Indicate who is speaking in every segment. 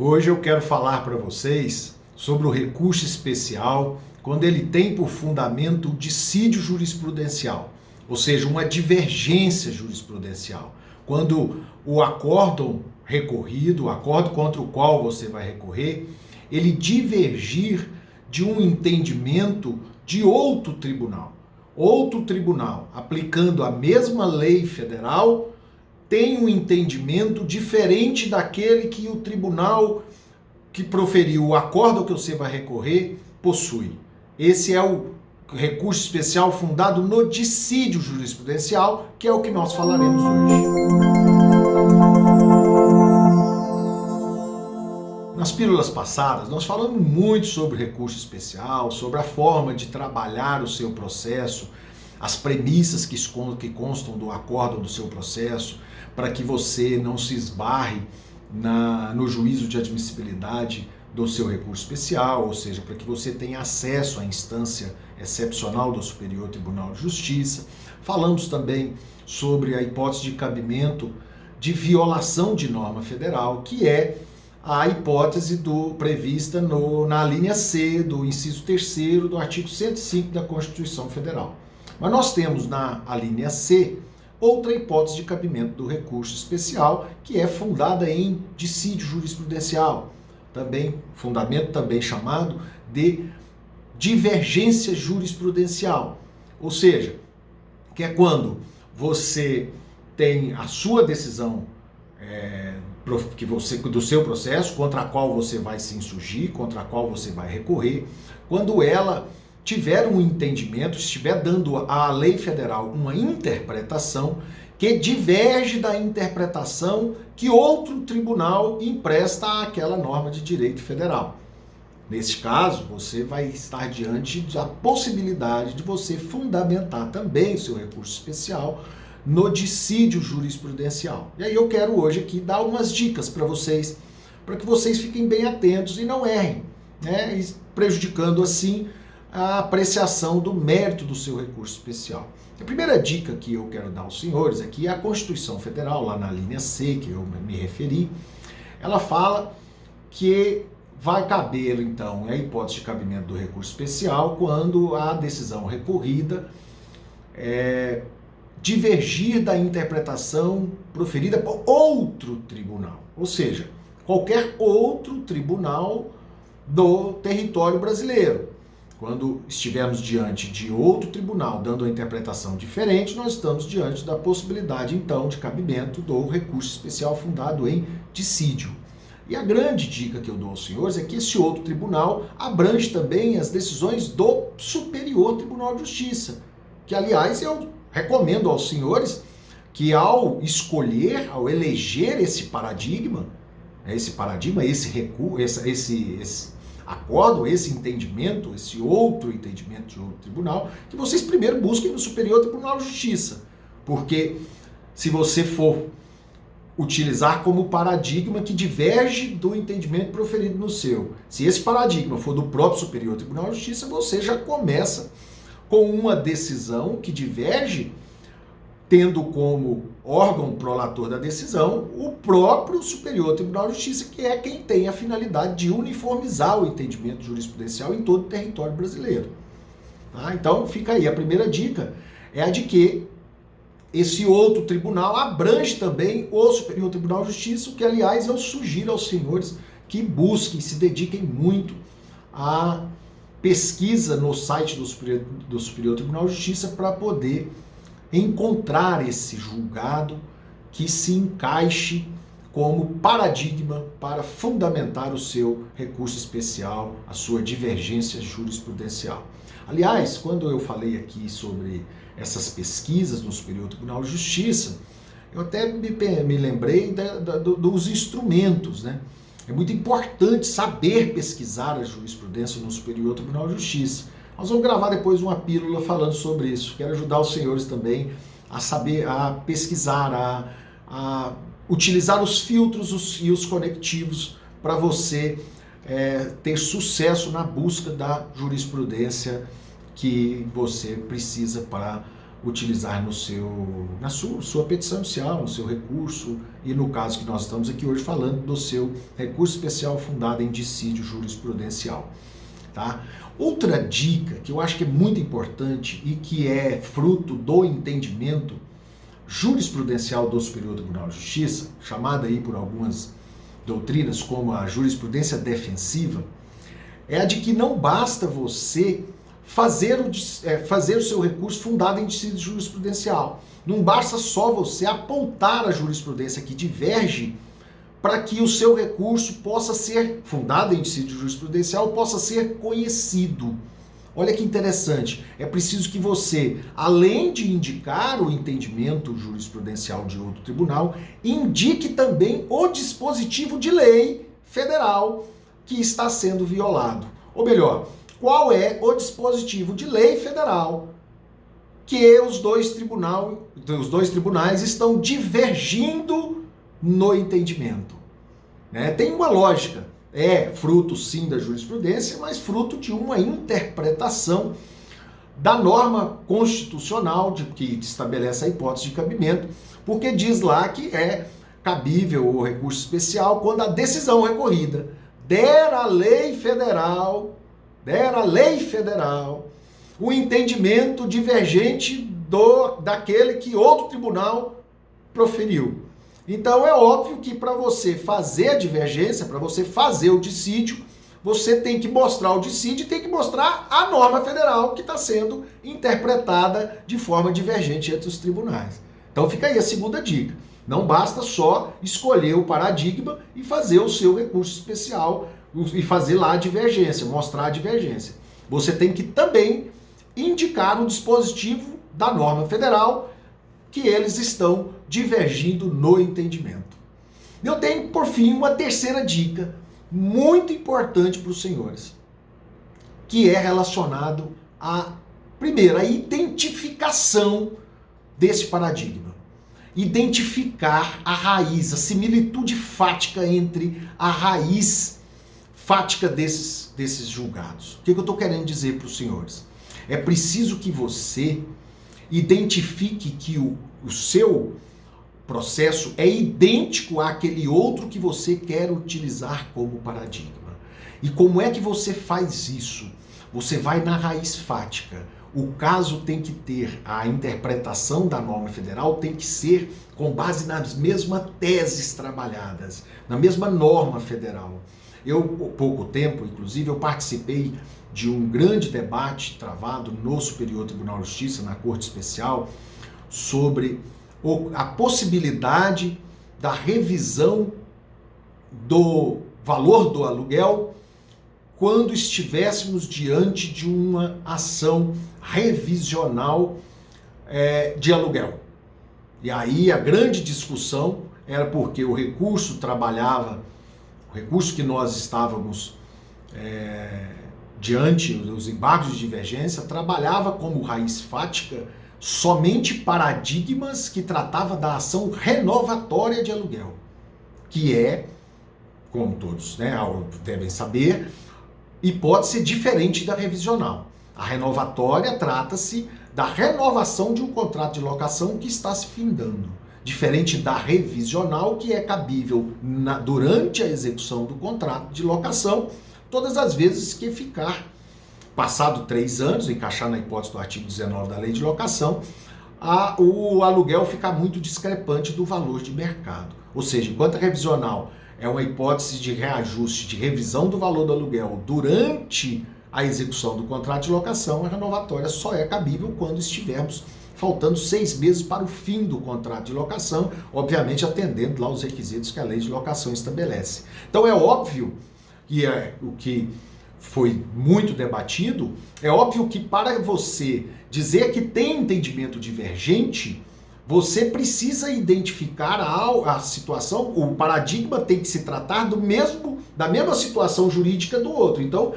Speaker 1: Hoje eu quero falar para vocês sobre o recurso especial quando ele tem por fundamento o dissídio jurisprudencial, ou seja, uma divergência jurisprudencial. Quando o acórdão recorrido, o acordo contra o qual você vai recorrer, ele divergir de um entendimento de outro tribunal. Outro tribunal, aplicando a mesma lei federal, tem um entendimento diferente daquele que o tribunal que proferiu o acordo que você vai recorrer possui. Esse é o recurso especial fundado no dissídio jurisprudencial, que é o que nós falaremos hoje. Nas pílulas passadas, nós falamos muito sobre recurso especial, sobre a forma de trabalhar o seu processo, as premissas que constam do acordo do seu processo, para que você não se esbarre no juízo de admissibilidade do seu recurso especial, ou seja, para que você tenha acesso à instância excepcional do Superior Tribunal de Justiça. Falamos também sobre a hipótese de cabimento de violação de norma federal, que é a hipótese prevista na linha C do inciso 3º do artigo 105 da Constituição Federal. Mas nós temos na linha C outra hipótese de cabimento do recurso especial, que é fundada em dissídio jurisprudencial, fundamento também chamado de divergência jurisprudencial, ou seja, que é quando você tem a sua decisão do seu processo, contra a qual você vai se insurgir, contra a qual você vai recorrer, quando ela tiver um entendimento, estiver dando à lei federal uma interpretação que diverge da interpretação que outro tribunal empresta àquela norma de direito federal. Neste caso, você vai estar diante da possibilidade de você fundamentar também o seu recurso especial no dissídio jurisprudencial. E aí eu quero hoje aqui dar umas dicas para que vocês fiquem bem atentos e não errem, né? Prejudicando assim a apreciação do mérito do seu recurso especial. A primeira dica que eu quero dar aos senhores é que a Constituição Federal, lá na linha C, que eu me referi, ela fala que vai caber, então, a hipótese de cabimento do recurso especial quando a decisão recorrida divergir da interpretação proferida por outro tribunal, ou seja, qualquer outro tribunal do território brasileiro. Quando estivermos diante de outro tribunal dando uma interpretação diferente, nós estamos diante da possibilidade, então, de cabimento do recurso especial fundado em dissídio. E a grande dica que eu dou aos senhores é que esse outro tribunal abrange também as decisões do Superior Tribunal de Justiça, que, aliás, eu recomendo aos senhores que ao eleger esse paradigma, esse acordo, esse entendimento, esse outro entendimento de outro tribunal, que vocês primeiro busquem no Superior Tribunal de Justiça. Porque se você for utilizar como paradigma que diverge do entendimento proferido no seu, se esse paradigma for do próprio Superior Tribunal de Justiça, você já começa com uma decisão que diverge, tendo como órgão prolator da decisão o próprio Superior Tribunal de Justiça, que é quem tem a finalidade de uniformizar o entendimento jurisprudencial em todo o território brasileiro. Tá? Então fica aí, a primeira dica é a de que esse outro tribunal abrange também o Superior Tribunal de Justiça, o que, aliás, eu sugiro aos senhores que busquem, se dediquem muito à pesquisa no site do Superior Tribunal de Justiça para poder encontrar esse julgado que se encaixe como paradigma para fundamentar o seu recurso especial, a sua divergência jurisprudencial. Aliás, quando eu falei aqui sobre essas pesquisas no Superior Tribunal de Justiça, eu até me lembrei dos instrumentos, né? É muito importante saber pesquisar a jurisprudência no Superior Tribunal de Justiça. Nós vamos gravar depois uma pílula falando sobre isso. Quero ajudar os senhores também a pesquisar, a utilizar os filtros e os conectivos para você ter sucesso na busca da jurisprudência que você precisa para utilizar na sua petição inicial, no seu recurso, e no caso que nós estamos aqui hoje falando do seu recurso especial fundado em dissídio jurisprudencial. Tá? Outra dica que eu acho que é muito importante e que é fruto do entendimento jurisprudencial do Superior Tribunal de Justiça, chamada aí por algumas doutrinas como a jurisprudência defensiva, é a de que não basta você fazer o seu recurso fundado em dissídio jurisprudencial. Não basta só você apontar a jurisprudência que diverge para que o seu recurso possa ser, fundado em dissídio jurisprudencial, possa ser conhecido. Olha que interessante, é preciso que você, além de indicar o entendimento jurisprudencial de outro tribunal, indique também o dispositivo de lei federal que está sendo violado. Ou melhor, qual é o dispositivo de lei federal que os dois tribunais estão divergindo no entendimento. Né? Tem uma lógica, é fruto sim da jurisprudência, mas fruto de uma interpretação da norma constitucional que estabelece a hipótese de cabimento, porque diz lá que é cabível o recurso especial quando a decisão recorrida der à lei federal o entendimento divergente daquele que outro tribunal proferiu. Então é óbvio que para você fazer a divergência, para você fazer o dissídio, você tem que mostrar o dissídio e tem que mostrar a norma federal que está sendo interpretada de forma divergente entre os tribunais. Então fica aí a segunda dica. Não basta só escolher o paradigma e fazer o seu recurso especial e fazer lá a divergência, mostrar a divergência. Você tem que também indicar um dispositivo da norma federal que eles estão divergindo no entendimento. Eu tenho, por fim, uma terceira dica muito importante para os senhores, que é relacionado à, primeiro, a identificação desse paradigma. Identificar a raiz, a similitude fática entre a raiz fática desses julgados. O que eu estou querendo dizer para os senhores? É preciso que você identifique que o seu processo é idêntico àquele outro que você quer utilizar como paradigma. E como é que você faz isso? Você vai na raiz fática. O caso tem que ter, a interpretação da norma federal tem que ser com base nas mesmas teses trabalhadas, na mesma norma federal. Eu, por pouco tempo, inclusive, eu participei de um grande debate travado no Superior Tribunal de Justiça, na Corte Especial, sobre a possibilidade da revisão do valor do aluguel quando estivéssemos diante de uma ação revisional de aluguel. E aí a grande discussão era porque o recurso que nós estávamos diante dos embargos de divergência, trabalhava como raiz fática somente paradigmas que tratavam da ação renovatória de aluguel, que é, como todos devem saber, hipótese diferente da revisional. A renovatória trata-se da renovação de um contrato de locação que está se findando, diferente da revisional, que é cabível durante a execução do contrato de locação, todas as vezes que ficar, passado 3 anos, encaixar na hipótese do artigo 19 da Lei de Locação, o aluguel ficar muito discrepante do valor de mercado. Ou seja, enquanto a revisional é uma hipótese de reajuste, de revisão do valor do aluguel durante a execução do contrato de locação, a renovatória só é cabível quando estivermos faltando 6 meses para o fim do contrato de locação, obviamente atendendo lá os requisitos que a Lei de Locação estabelece. Então é óbvio que o que foi muito debatido, é óbvio que para você dizer que tem entendimento divergente, você precisa identificar a situação, o paradigma tem que se tratar da mesma situação jurídica do outro. Então,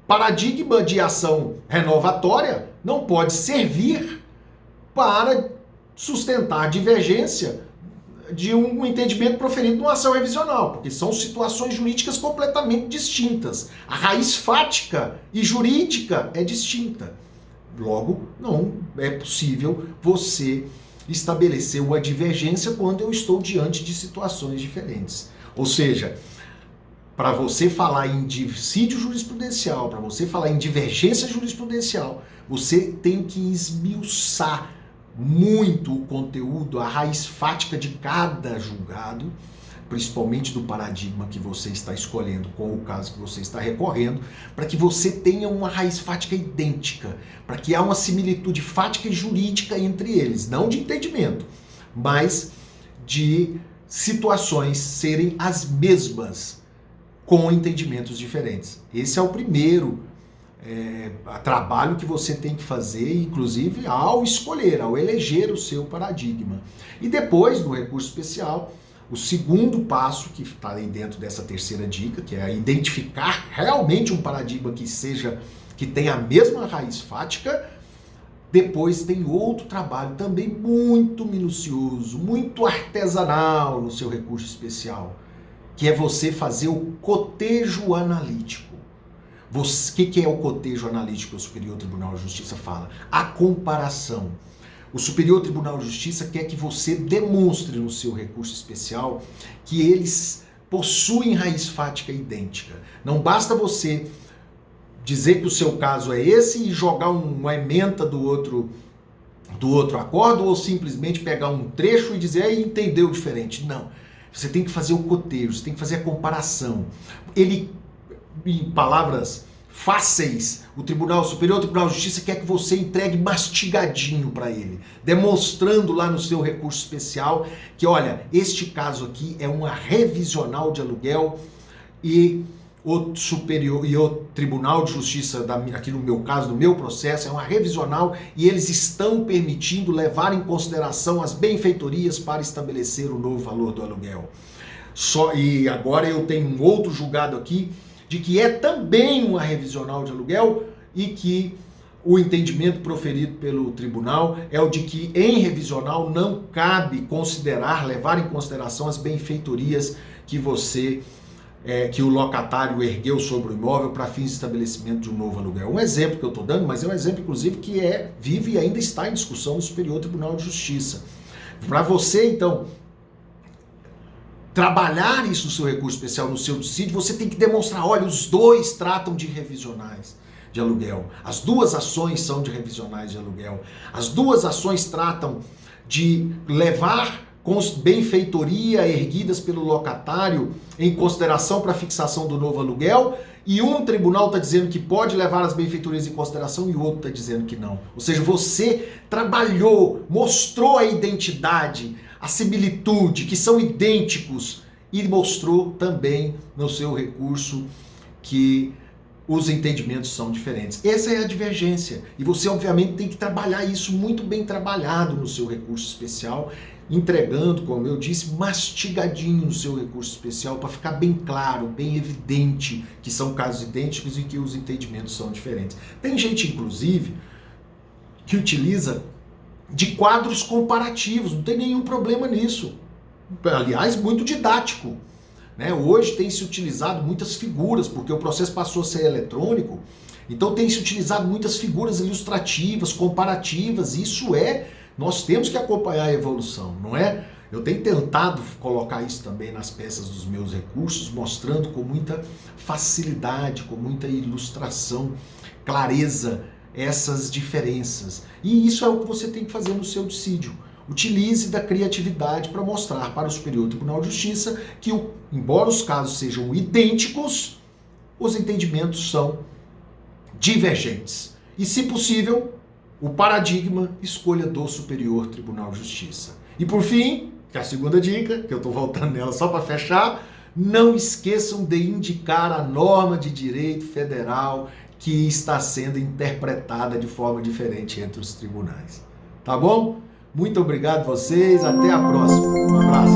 Speaker 1: paradigma de ação renovatória não pode servir para sustentar divergência de um entendimento proferido numa ação revisional, porque são situações jurídicas completamente distintas. A raiz fática e jurídica é distinta. Logo, não é possível você estabelecer uma divergência quando eu estou diante de situações diferentes. Ou seja, para você falar em dissídio jurisprudencial, para você falar em divergência jurisprudencial, você tem que esmiuçar muito o conteúdo, a raiz fática de cada julgado, principalmente do paradigma que você está escolhendo com o caso que você está recorrendo, para que você tenha uma raiz fática idêntica, para que há uma similitude fática e jurídica entre eles, não de entendimento, mas de situações serem as mesmas, com entendimentos diferentes. Esse é o primeiro trabalho que você tem que fazer, inclusive ao escolher, ao eleger o seu paradigma. E depois, no recurso especial, o segundo passo, que está aí dentro dessa terceira dica, que é identificar realmente um paradigma que tenha a mesma raiz fática. Depois tem outro trabalho também muito minucioso, muito artesanal no seu recurso especial, que é você fazer o cotejo analítico. O que é o cotejo analítico que o Superior Tribunal de Justiça fala? A comparação. O Superior Tribunal de Justiça quer que você demonstre no seu recurso especial que eles possuem raiz fática idêntica. Não basta você dizer que o seu caso é esse e jogar uma ementa do outro acordo, ou simplesmente pegar um trecho e dizer, entendeu diferente. Não. Você tem que fazer o cotejo, você tem que fazer a comparação. Ele, em palavras fáceis, o Superior Tribunal de Justiça quer que você entregue mastigadinho para ele, demonstrando lá no seu recurso especial que, olha, este caso aqui é uma revisional de aluguel e o Superior e o Tribunal de Justiça, aqui no meu caso, no meu processo, é uma revisional e eles estão permitindo levar em consideração as benfeitorias para estabelecer o novo valor do aluguel. E agora eu tenho um outro julgado aqui de que é também uma revisional de aluguel e que o entendimento proferido pelo tribunal é o de que em revisional não cabe levar em consideração as benfeitorias que que o locatário ergueu sobre o imóvel para fins de estabelecimento de um novo aluguel. Um exemplo que eu estou dando, mas é um exemplo, inclusive, que vive e ainda está em discussão no Superior Tribunal de Justiça. Para você, então, trabalhar isso no seu recurso especial, no seu dissídio, você tem que demonstrar, olha, os dois tratam de revisionais de aluguel. As duas ações são de revisionais de aluguel. As duas ações tratam de levar com benfeitoria erguidas pelo locatário em consideração para a fixação do novo aluguel, e um tribunal está dizendo que pode levar as benfeitorias em consideração e o outro está dizendo que não. Ou seja, você trabalhou, mostrou a identidade, a similitude, que são idênticos, e mostrou também no seu recurso que os entendimentos são diferentes. Essa é a divergência. E você, obviamente, tem que trabalhar isso muito bem trabalhado no seu recurso especial, entregando, como eu disse, mastigadinho no seu recurso especial para ficar bem claro, bem evidente que são casos idênticos e que os entendimentos são diferentes. Tem gente, inclusive, que utiliza de quadros comparativos, não tem nenhum problema nisso. Aliás, muito didático. Hoje tem se utilizado muitas figuras, porque o processo passou a ser eletrônico, então tem se utilizado muitas figuras ilustrativas, comparativas, nós temos que acompanhar a evolução, não é? Eu tenho tentado colocar isso também nas peças dos meus recursos, mostrando com muita facilidade, com muita ilustração, clareza, essas diferenças. E isso é o que você tem que fazer no seu dissídio. Utilize da criatividade para mostrar para o Superior Tribunal de Justiça que, embora os casos sejam idênticos, os entendimentos são divergentes. E, se possível, o paradigma escolha do Superior Tribunal de Justiça. E, por fim, que é a segunda dica, que eu estou voltando nela só para fechar, não esqueçam de indicar a norma de direito federal que está sendo interpretada de forma diferente entre os tribunais. Tá bom? Muito obrigado a vocês, até a próxima. Um abraço.